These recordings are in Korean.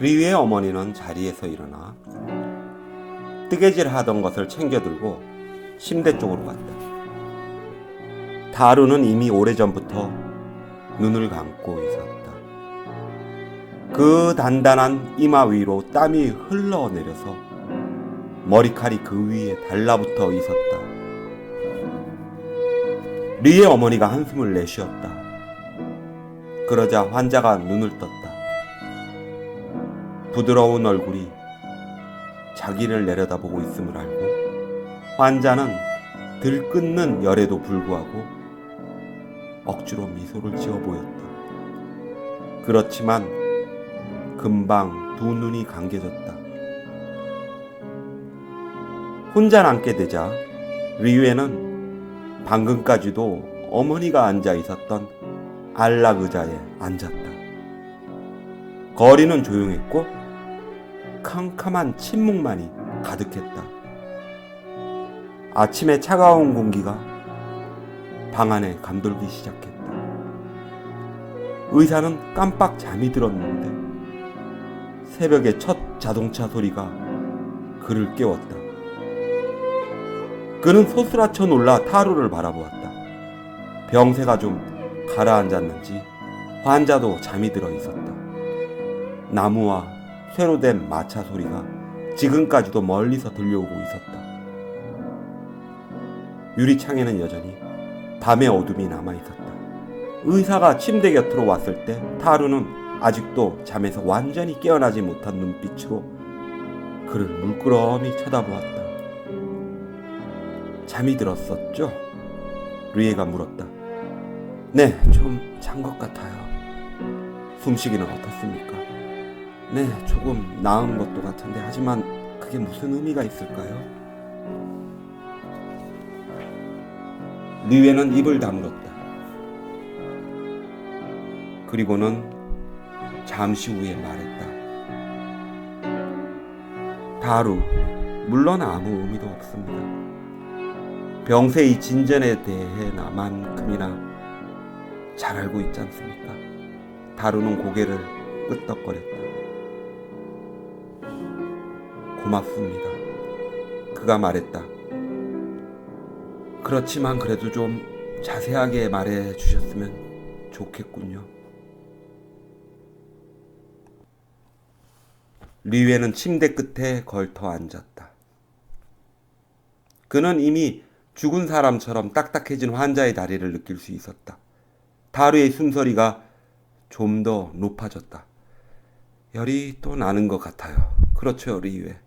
리위의 어머니는 자리에서 일어나 뜨개질 하던 것을 챙겨들고 침대 쪽으로 갔다. 다루는 이미 오래전부터 눈을 감고 있었다. 그 단단한 이마 위로 땀이 흘러내려서 머리칼이 그 위에 달라붙어 있었다. 리의 어머니가 한숨을 내쉬었다. 그러자 환자가 눈을 떴다. 부드러운 얼굴이 자기를 내려다보고 있음을 알고 환자는 들끓는 열에도 불구하고 억지로 미소를 지어 보였다. 그렇지만 금방 두 눈이 감겨졌다. 혼자 남게 되자 리유에는 방금까지도 어머니가 앉아 있었던 안락 의자에 앉았다. 거리는 조용했고 캄캄한 침묵만이 가득했다. 아침의 차가운 공기가 방 안에 감돌기 시작했다. 의사는 깜빡 잠이 들었는데 새벽의 첫 자동차 소리가 그를 깨웠다. 그는 소스라쳐 놀라 타루를 바라보았다. 병세가 좀 가라앉았는지 환자도 잠이 들어 있었다. 나무와 쇠로 된 마차 소리가 지금까지도 멀리서 들려오고 있었다. 유리창에는 여전히 밤의 어둠이 남아있었다. 의사가 침대 곁으로 왔을 때 타루는 아직도 잠에서 완전히 깨어나지 못한 눈빛으로 그를 물끄러미 쳐다보았다. 잠이 들었었죠? 리에가 물었다. 네, 좀 잔 것 같아요. 숨쉬기는 어떻습니까? 네, 조금 나은 것도 같은데 하지만 그게 무슨 의미가 있을까요? 리에는 입을 다물었다. 그리고는 잠시 후에 말했다. 다루, 물론 아무 의미도 없습니다. 병세의 진전에 대해 나만큼이나 잘 알고 있지 않습니까? 다루는 고개를 끄덕거렸다. 고맙습니다. 그가 말했다. 그렇지만 그래도 좀 자세하게 말해 주셨으면 좋겠군요. 리웨는 침대 끝에 걸터 앉았다. 그는 이미 죽은 사람처럼 딱딱해진 환자의 다리를 느낄 수 있었다. 다루의 숨소리가 좀 더 높아졌다. 열이 또 나는 것 같아요. 그렇죠, 리웨.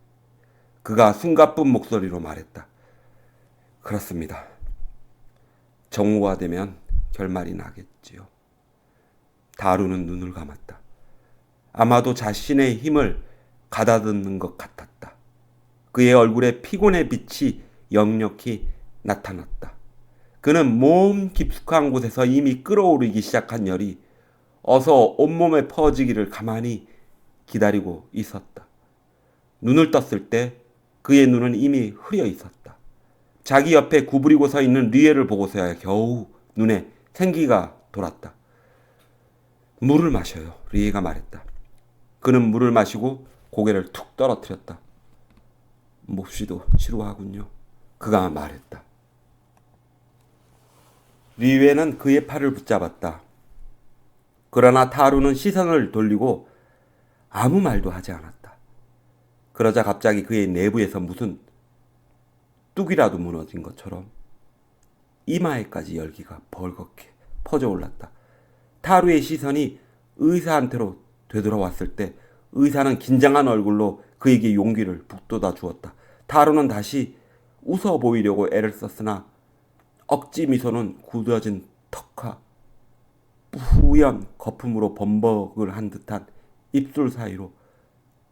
그가 숨가쁜 목소리로 말했다. 그렇습니다. 정오가 되면 결말이 나겠지요. 다루는 눈을 감았다. 아마도 자신의 힘을 가다듬는 것 같았다. 그의 얼굴에 피곤의 빛이 역력히 나타났다. 그는 몸 깊숙한 곳에서 이미 끓어오르기 시작한 열이 어서 온몸에 퍼지기를 가만히 기다리고 있었다. 눈을 떴을 때 그의 눈은 이미 흐려 있었다. 자기 옆에 구부리고 서 있는 리에를 보고서야 겨우 눈에 생기가 돌았다. 물을 마셔요. 리에가 말했다. 그는 물을 마시고 고개를 툭 떨어뜨렸다. 몹시도 지루하군요. 그가 말했다. 리웨는 그의 팔을 붙잡았다. 그러나 타루는 시선을 돌리고 아무 말도 하지 않았다. 그러자 갑자기 그의 내부에서 무슨 뚝이라도 무너진 것처럼 이마에까지 열기가 벌겋게 퍼져올랐다. 타루의 시선이 의사한테로 되돌아왔을 때 의사는 긴장한 얼굴로 그에게 용기를 북돋아 주었다. 타루는 다시 웃어 보이려고 애를 썼으나 억지 미소는 굳어진 턱과 뿌연 거품으로 범벅을 한 듯한 입술 사이로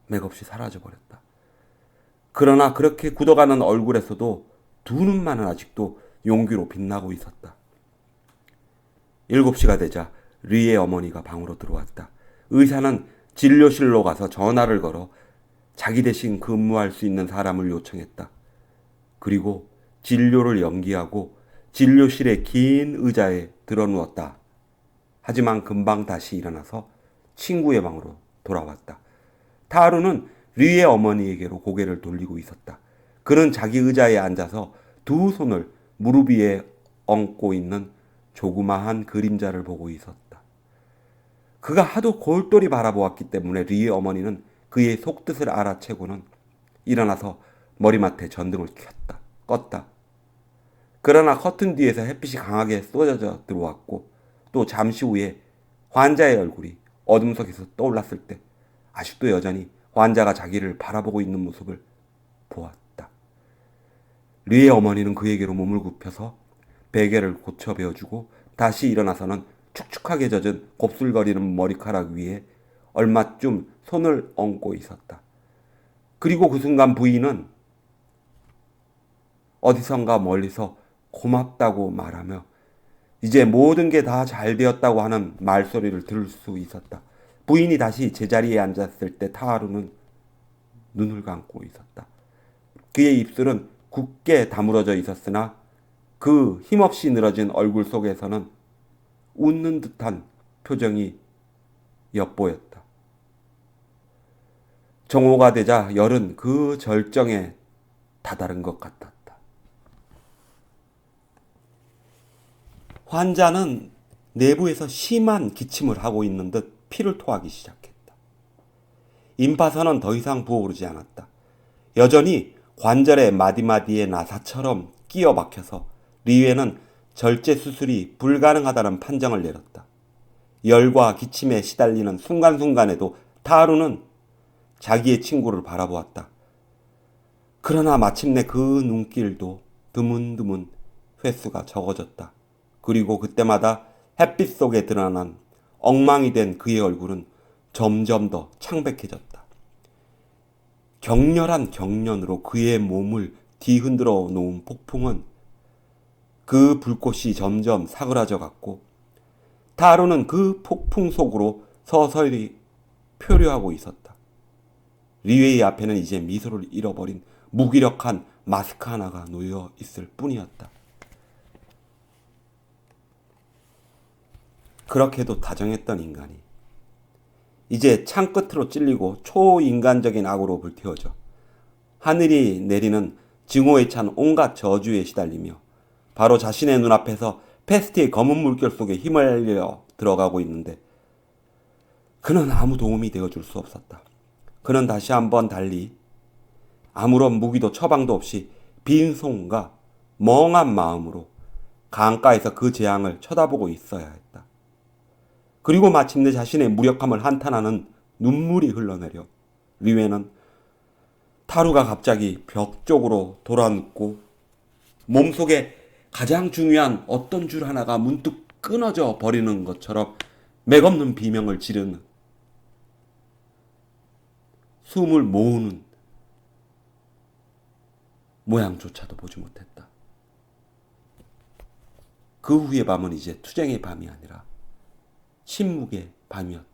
맥없이 사라져버렸다. 그러나 그렇게 굳어가는 얼굴에서도 두 눈만은 아직도 용기로 빛나고 있었다. 7시가 되자 리의 어머니가 방으로 들어왔다. 의사는 진료실로 가서 전화를 걸어 자기 대신 근무할 수 있는 사람을 요청했다. 그리고 진료를 연기하고 진료실의 긴 의자에 드러누웠다. 하지만 금방 다시 일어나서 친구의 방으로 돌아왔다. 타하루는 류의 어머니에게로 고개를 돌리고 있었다. 그는 자기 의자에 앉아서 두 손을 무릎 위에 얹고 있는 조그마한 그림자를 보고 있었다. 그가 하도 골똘히 바라보았기 때문에 류의 어머니는 그의 속뜻을 알아채고는 일어나서 머리맡에 전등을 껐다. 그러나 커튼 뒤에서 햇빛이 강하게 쏟아져 들어왔고 또 잠시 후에 환자의 얼굴이 어둠 속에서 떠올랐을 때 아직도 여전히 환자가 자기를 바라보고 있는 모습을 보았다. 류의 어머니는 그에게로 몸을 굽혀서 베개를 고쳐 베어주고 다시 일어나서는 축축하게 젖은 곱슬거리는 머리카락 위에 얼마쯤 손을 얹고 있었다. 그리고 그 순간 부인은 어디선가 멀리서 고맙다고 말하며 이제 모든 게 다 잘 되었다고 하는 말소리를 들을 수 있었다. 부인이 다시 제자리에 앉았을 때 타하루는 눈을 감고 있었다. 그의 입술은 굳게 다물어져 있었으나 그 힘없이 늘어진 얼굴 속에서는 웃는 듯한 표정이 엿보였다. 정오가 되자 열은 그 절정에 다다른 것 같았다. 환자는 내부에서 심한 기침을 하고 있는 듯 피를 토하기 시작했다. 임파선은 더 이상 부어오르지 않았다. 여전히 관절의 마디마디에 나사처럼 끼어 박혀서 리웨는 절제 수술이 불가능하다는 판정을 내렸다. 열과 기침에 시달리는 순간순간에도 타하루는 자기의 친구를 바라보았다. 그러나 마침내 그 눈길도 드문드문 횟수가 적어졌다. 그리고 그때마다 햇빛 속에 드러난 엉망이 된 그의 얼굴은 점점 더 창백해졌다. 격렬한 경련으로 그의 몸을 뒤흔들어 놓은 폭풍은 그 불꽃이 점점 사그라져 갔고 타하루는 그 폭풍 속으로 서서히 표류하고 있었다. 리웨이 앞에는 이제 미소를 잃어버린 무기력한 마스크 하나가 놓여 있을 뿐이었다. 그렇게도 다정했던 인간이 이제 창끝으로 찔리고 초인간적인 악으로 불태워져 하늘이 내리는 증오에 찬 온갖 저주에 시달리며 바로 자신의 눈앞에서 패스트의 검은 물결 속에 휘말려 들어가고 있는데 그는 아무 도움이 되어줄 수 없었다. 그는 다시 한번 달리 아무런 무기도 처방도 없이 빈손과 멍한 마음으로 강가에서 그 재앙을 쳐다보고 있어야 했다. 그리고 마침내 자신의 무력함을 한탄하는 눈물이 흘러내려 리웨는 타루가 갑자기 벽 쪽으로 돌아눕고 몸속에 가장 중요한 어떤 줄 하나가 문득 끊어져 버리는 것처럼 맥없는 비명을 지르는 숨을 모으는 모양조차도 보지 못했다. 그 후의 밤은 이제 투쟁의 밤이 아니라 침묵의 밤이었다.